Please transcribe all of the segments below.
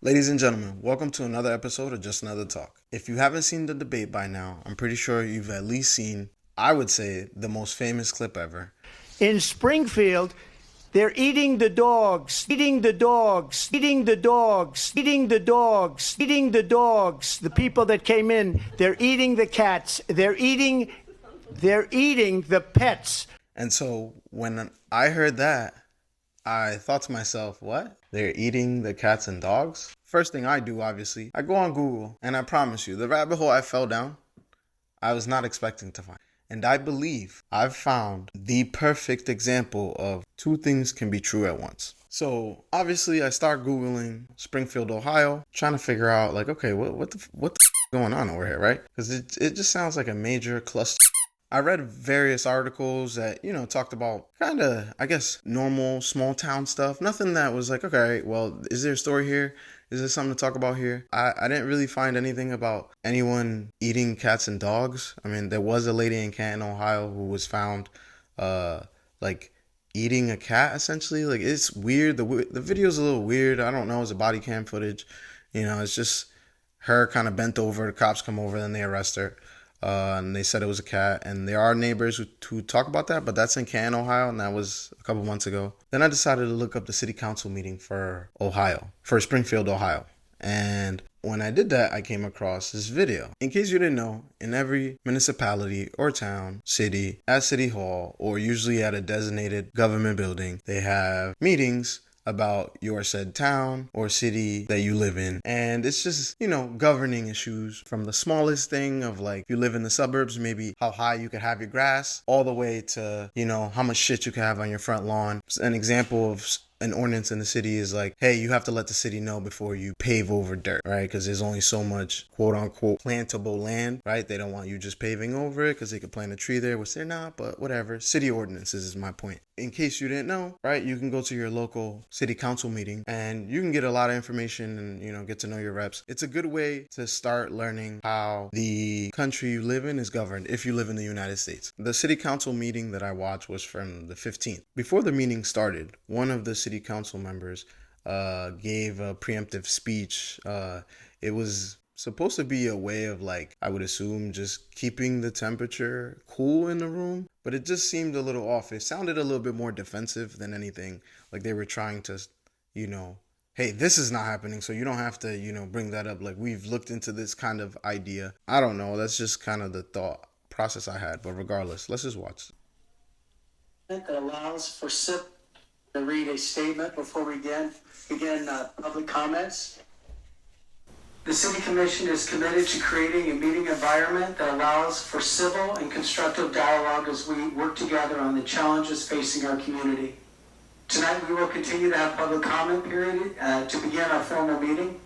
Ladies and gentlemen, welcome to another episode of Just Another Talk. If you haven't seen the debate by now, I'm pretty sure you've at least seen, I would say, the most famous clip ever. In Springfield, they're eating the dogs, eating the dogs, eating the dogs, eating the dogs, eating the dogs. The people that came in, they're eating the cats, they're eating the pets. And so when I heard that, I thought to myself, what? They're eating the cats and dogs? First thing I do, obviously, I go on Google, and I promise you, the rabbit hole I fell down, I was not expecting to find. And I believe I've found the perfect example of two things can be true at once. So obviously I start Googling Springfield, Ohio, trying to figure out like, okay, what the going on over here, right? Because it just sounds like a major cluster. I read various articles that, talked about kind of, I guess, normal small town stuff. Nothing that was like, okay, well, is there a story here? Is there something to talk about here? I didn't really find anything about anyone eating cats and dogs. I mean, there was a lady in Canton, Ohio who was found like eating a cat, essentially. Like, it's weird. The video's a little weird. I don't know. It's a body cam footage. It's just her kind of bent over. The cops come over, then they arrest her. And they said it was a cat. And there are neighbors who talk about that, but that's in Canton, Ohio, and that was a couple months ago. Then I decided to look up the city council meeting for Springfield, Ohio. And when I did that, I came across this video. In case you didn't know, in every municipality or town, city, at City Hall, or usually at a designated government building, they have meetings about your said town or city that you live in. And it's just, governing issues from the smallest thing of like, if you live in the suburbs, maybe how high you could have your grass, all the way to, how much shit you could have on your front lawn. An example of an ordinance in the city is like, hey, you have to let the city know before you pave over dirt, right? Because there's only so much quote unquote plantable land, right? They don't want you just paving over it because they could plant a tree there, which they're not, but whatever. City ordinances is my point. In case you didn't know, right, you can go to your local city council meeting and you can get a lot of information and, get to know your reps. It's a good way to start learning how the country you live in is governed if you live in the United States. The city council meeting that I watched was from the 15th. Before the meeting started, one of the city council members gave a preemptive speech. It was supposed to be a way of like, I would assume, just keeping the temperature cool in the room, but it just seemed a little off. It sounded a little bit more defensive than anything. Like they were trying to, hey, this is not happening, so you don't have to, bring that up. Like, we've looked into this kind of idea. I don't know. That's just kind of the thought process I had. But regardless, let's just watch. That allows for SIP to read a statement before we begin public comments. The City Commission is committed to creating a meeting environment that allows for civil and constructive dialogue as we work together on the challenges facing our community. Tonight we will continue to have public comment period to begin our formal meeting.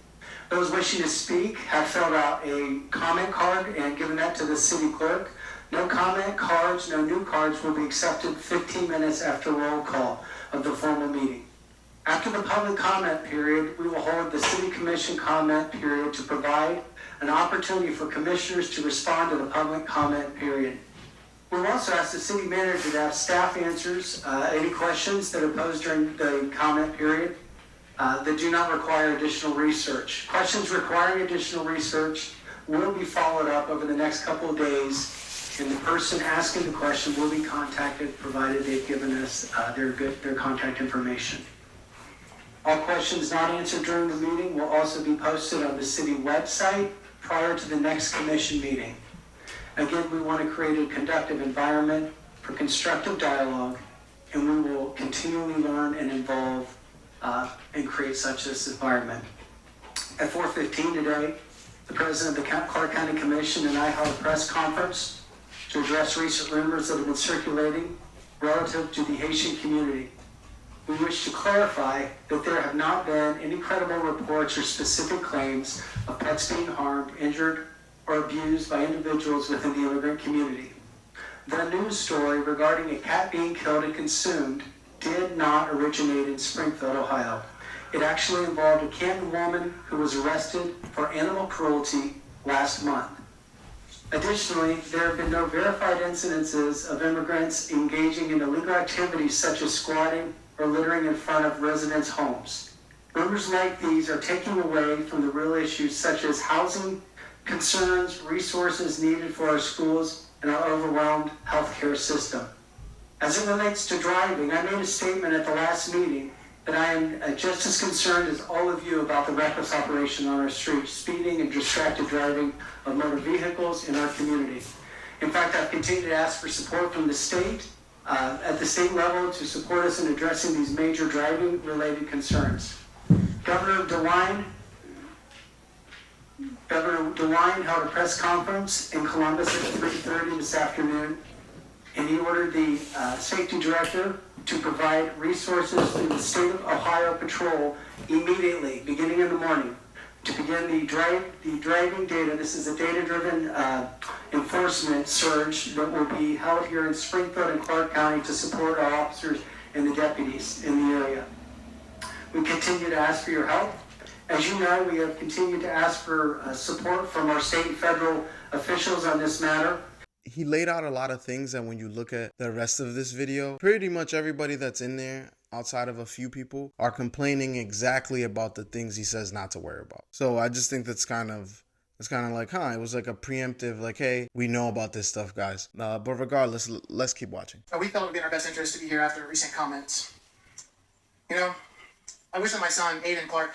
Those wishing to speak have filled out a comment card and given that to the city clerk. No comment cards, no new cards will be accepted 15 minutes after roll call of the formal meeting. After the public comment period, we will hold the City Commission comment period to provide an opportunity for commissioners to respond to the public comment period. We'll also ask the city manager to have staff answers any questions that are posed during the comment period that do not require additional research. Questions requiring additional research will be followed up over the next couple of days, and the person asking the question will be contacted provided they've given us their contact information. All questions not answered during the meeting will also be posted on the city website prior to the next commission meeting. Again, we want to create a conducive environment for constructive dialogue, and we will continually learn and evolve and create such this environment. At 4:15 today, the president of the Clark County Commission and I held a press conference to address recent rumors that have been circulating relative to the Haitian community. We wish to clarify that there have not been any credible reports or specific claims of pets being harmed, injured, or abused by individuals within the immigrant community. The news story regarding a cat being killed and consumed did not originate in Springfield, Ohio. It actually involved a Canton woman who was arrested for animal cruelty last month. Additionally, there have been no verified incidences of immigrants engaging in illegal activities such as squatting or littering in front of residents' homes. Rumors like these are taking away from the real issues such as housing concerns, resources needed for our schools, and our overwhelmed healthcare system. As it relates to driving, I made a statement at the last meeting that I am just as concerned as all of you about the reckless operation on our streets, speeding and distracted driving of motor vehicles in our community. In fact, I've continued to ask for support from the state, at the state level, to support us in addressing these major driving-related concerns. Governor DeWine held a press conference in Columbus at 3:30 this afternoon, and he ordered the safety director to provide resources to the State of Ohio Patrol immediately, beginning in the morning, to begin the driving data. This is a data-driven enforcement surge that will be held here in Springfield and Clark County to support our officers and the deputies in the area. We continue to ask for your help. As you know, we have continued to ask for support from our state and federal officials on this matter. He laid out a lot of things, and when you look at the rest of this video, pretty much everybody that's in there, outside of a few people, are complaining exactly about the things he says not to worry about. So I just think it's kind of like, it was like a preemptive, like, hey, we know about this stuff, guys. But regardless, let's keep watching. We felt it would be in our best interest to be here after recent comments. You know, I wish that my son, Aiden Clark,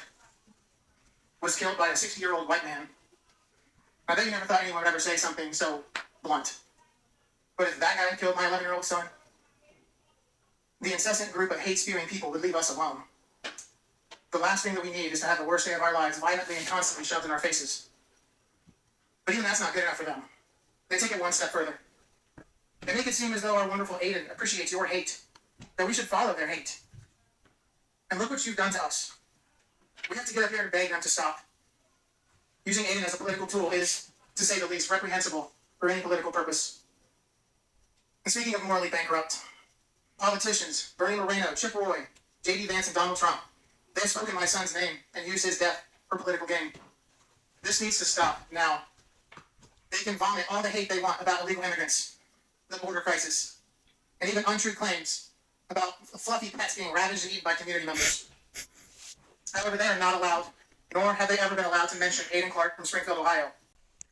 was killed by a 60-year-old white man. I bet you never thought anyone would ever say something so blunt. But if that guy killed my 11-year-old son, the incessant group of hate-spewing people would leave us alone. The last thing that we need is to have the worst day of our lives violently and constantly shoved in our faces. But even that's not good enough for them. They take it one step further. They make it seem as though our wonderful Aiden appreciates your hate, that we should follow their hate. And look what you've done to us. We have to get up here and beg them to stop. Using Aiden as a political tool is, to say the least, reprehensible for any political purpose. And speaking of morally bankrupt, politicians, Bernie Moreno, Chip Roy, J.D. Vance, and Donald Trump, they have spoken my son's name and used his death for political gain. This needs to stop now. They can vomit all the hate they want about illegal immigrants, the border crisis, and even untrue claims about fluffy pets being ravaged and eaten by community members. However, they are not allowed, nor have they ever been allowed to mention Aiden Clark from Springfield, Ohio.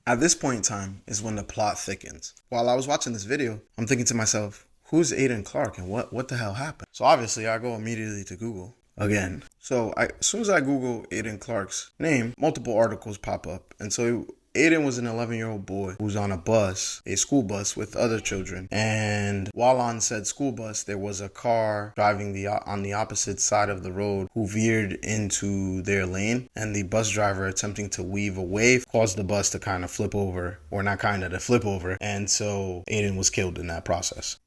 At this point in time is when the plot thickens. While I was watching this video, I'm thinking to myself, who's Aiden Clark and what the hell happened? So obviously I go immediately to Google again. So as soon as I Google Aiden Clark's name, multiple articles pop up. And so Aiden was an 11-year-old boy who was on a bus, a school bus with other children. And while on said school bus, there was a car driving on the opposite side of the road who veered into their lane. And the bus driver, attempting to weave away, caused the bus to kind of flip over, or not kind of, to flip over. And so Aiden was killed in that process.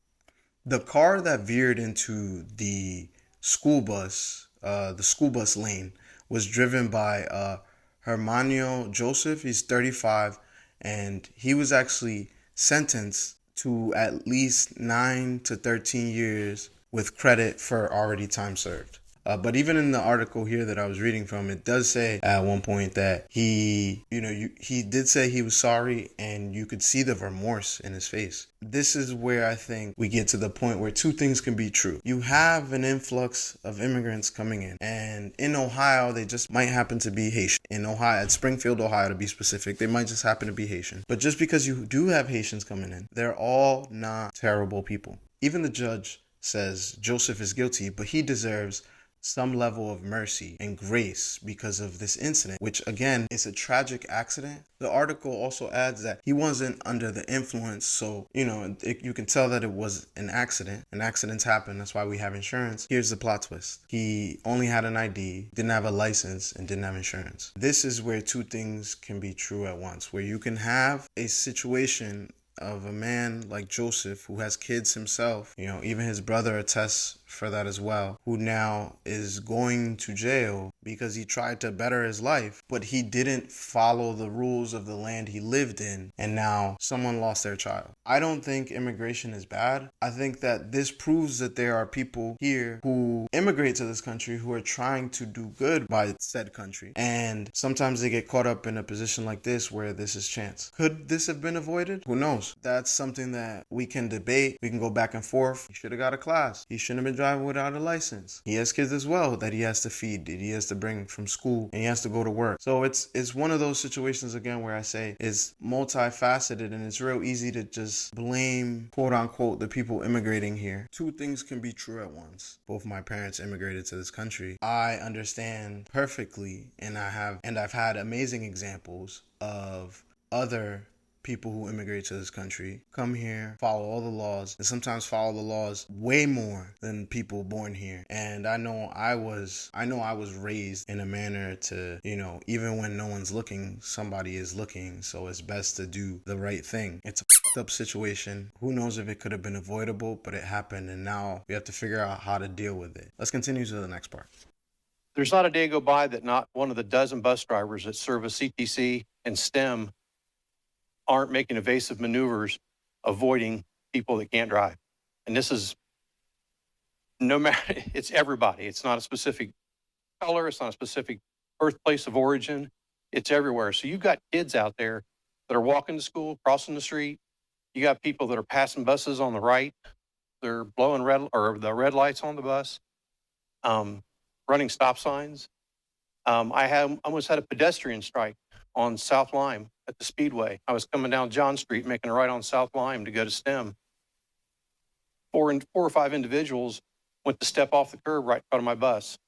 The car that veered into the school bus lane was driven by Hermanio Joseph. He's 35, and he was actually sentenced to at least 9 to 13 years with credit for already time served. But even in the article here that I was reading from, it does say at one point that he did say he was sorry, and you could see the remorse in his face. This is where I think we get to the point where two things can be true. You have an influx of immigrants coming in, and in Ohio, they just might happen to be Haitian. In Ohio, at Springfield, Ohio, to be specific, they might just happen to be Haitian. But just because you do have Haitians coming in, they're all not terrible people. Even the judge says Joseph is guilty, but he deserves some level of mercy and grace because of this incident, which again is a tragic accident. The article also adds that he wasn't under the influence, so you can tell that it was an accident, and accidents happen. That's why we have insurance. Here's the plot twist: he only had an ID, didn't have a license, and didn't have insurance. This is where two things can be true at once, where you can have a situation of a man like Joseph who has kids himself, even his brother attests for that as well, who now is going to jail because he tried to better his life, but he didn't follow the rules of the land he lived in, and now someone lost their child. I don't think immigration is bad. I think that this proves that there are people here who immigrate to this country who are trying to do good by said country, and sometimes they get caught up in a position like this where this is chance. Could this have been avoided? Who knows? That's something that we can debate. We can go back and forth. He should have got a class. He shouldn't have been driving without a license. He has kids as well that he has to feed, that he has to bring from school and he has to go to work. So it's one of those situations again where I say it's multifaceted, and it's real easy to just blame, quote unquote, the people immigrating here. Two things can be true at once. Both my parents immigrated to this country. I understand perfectly, and I've had amazing examples of other people who immigrate to this country, come here, follow all the laws, and sometimes follow the laws way more than people born here. And I know I was raised in a manner to, even when no one's looking, somebody is looking. So it's best to do the right thing. It's a fucked up situation. Who knows if it could have been avoidable, but it happened, and now we have to figure out how to deal with it. Let's continue to the next part. There's not a day go by that not one of the dozen bus drivers that service CTC and STEM aren't making evasive maneuvers, avoiding people that can't drive. And this is no matter, it's everybody. It's not a specific color. It's not a specific birthplace of origin. It's everywhere. So you've got kids out there that are walking to school, crossing the street. You got people that are passing buses on the right. They're blowing the red lights on the bus, running stop signs. I almost had a pedestrian strike on South Lime at the Speedway. I was coming down John Street, making a right on South Lime to go to STEM. Four or five individuals went to step off the curb right in front of my bus.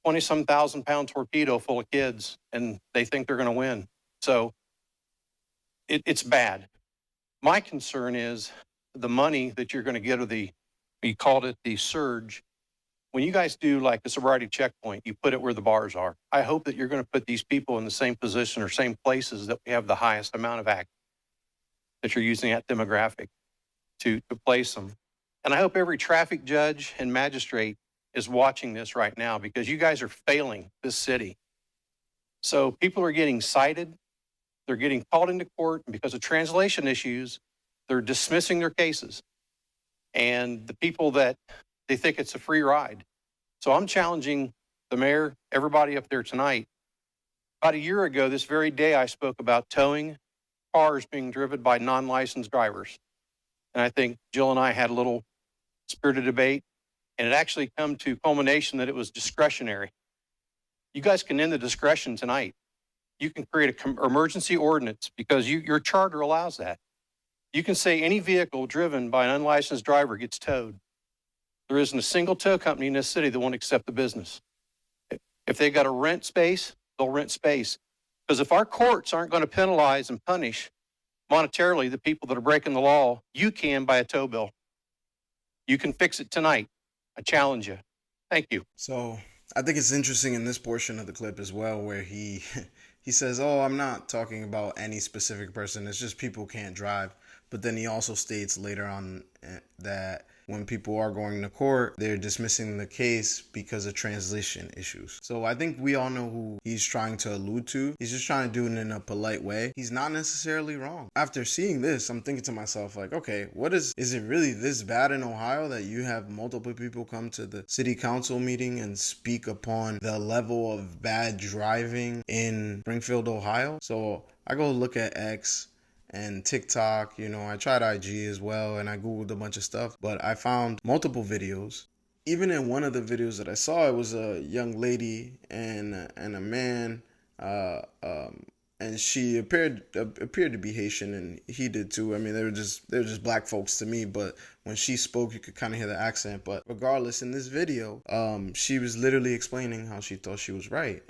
20-some thousand pound torpedo full of kids, and they think they're going to win. So it's bad. My concern is the money that you're going to get, or we called it the surge. When you guys do like a sobriety checkpoint, you put it where the bars are. I hope that you're going to put these people in the same position or same places that we have the highest amount of act, that you're using that demographic to place them. And I hope every traffic judge and magistrate is watching this right now, because you guys are failing this city. So people are getting cited. They're getting called into court, and because of translation issues, they're dismissing their cases. And the people that they think it's a free ride. So I'm challenging the mayor, everybody up there tonight. About a year ago, this very day, I spoke about towing cars being driven by non-licensed drivers. And I think Jill and I had a little spirited debate, and it actually come to culmination that it was discretionary. You guys can end the discretion tonight. You can create an emergency ordinance, because your charter allows that. You can say any vehicle driven by an unlicensed driver gets towed. There isn't a single tow company in this city that won't accept the business. If they got to rent space, they'll rent space. Because if our courts aren't going to penalize and punish monetarily the people that are breaking the law, you can by a tow bill. You can fix it tonight. I challenge you. Thank you. So I think it's interesting in this portion of the clip as well, where he says, oh, I'm not talking about any specific person. It's just people can't drive. But then he also states later on that when people are going to court, they're dismissing the case because of translation issues. So I think we all know who he's trying to allude to. He's just trying to do it in a polite way. He's not necessarily wrong. After seeing this, I'm thinking to myself, like, okay, is it really this bad in Ohio that you have multiple people come to the city council meeting and speak upon the level of bad driving in Springfield, Ohio? So I go look at X and TikTok, I tried IG as well, and I Googled a bunch of stuff, but I found multiple videos. Even in one of the videos that I saw, it was a young lady and a man, and she appeared to be Haitian, and he did too. I mean, they were just black folks to me, but when she spoke, you could kind of hear the accent. But regardless, in this video, she was literally explaining how she thought she was right,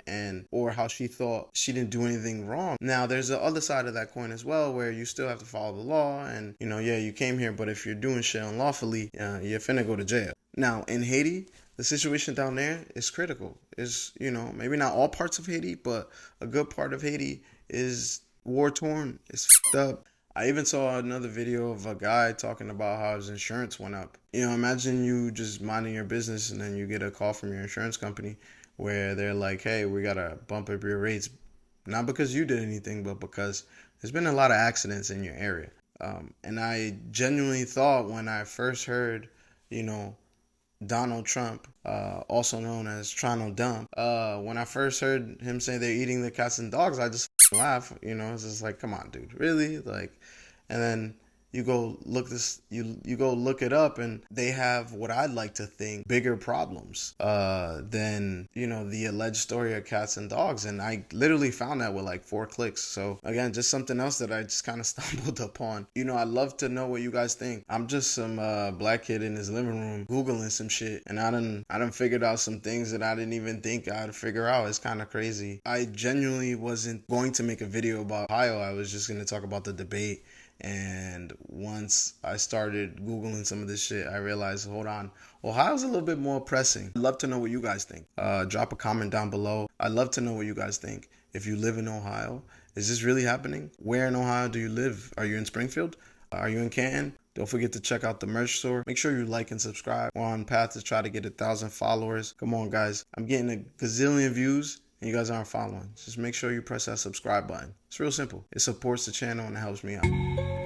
or how she thought she didn't do anything wrong. Now, there's the other side of that coin as well, where you still have to follow the law, and you came here, but if you're doing shit unlawfully, you're finna go to jail. Now, in Haiti, the situation down there is critical. Maybe not all parts of Haiti, but a good part of Haiti is war-torn. It's fucked up. I even saw another video of a guy talking about how his insurance went up. Imagine you just minding your business and then you get a call from your insurance company where they're like, hey, we got to bump up your rates. Not because you did anything, but because there's been a lot of accidents in your area. And I genuinely thought when I first heard, Donald Trump, also known as Toronto Dump, when I first heard him say they're eating the cats and dogs, I just laugh. It's just like, come on, dude, really? Like, and then you go look this, you go look it up, and they have what I'd like to think bigger problems than, you know, the alleged story of cats and dogs. And I literally found that with like 4 clicks. So again, just something else that I just kind of stumbled upon. You know, I'd love to know what you guys think. I'm just some black kid in his living room Googling some shit, and I done figured out some things that I didn't even think I'd figure out. It's kind of crazy. I genuinely wasn't going to make a video about Ohio. I was just going to talk about the debate. And once I started Googling some of this shit, I realized, hold on, Ohio's a little bit more pressing. I'd love to know what you guys think. Drop a comment down below. I'd love to know what you guys think. If you live in Ohio, is this really happening? Where in Ohio do you live? Are you in Springfield? Are you in Canton? Don't forget to check out the merch store. Make sure you like and subscribe. We're on path to try to get 1,000 followers. Come on, guys. I'm getting a gazillion views, and you guys aren't following. Just make sure you press that subscribe button. It's real simple. It supports the channel and it helps me out.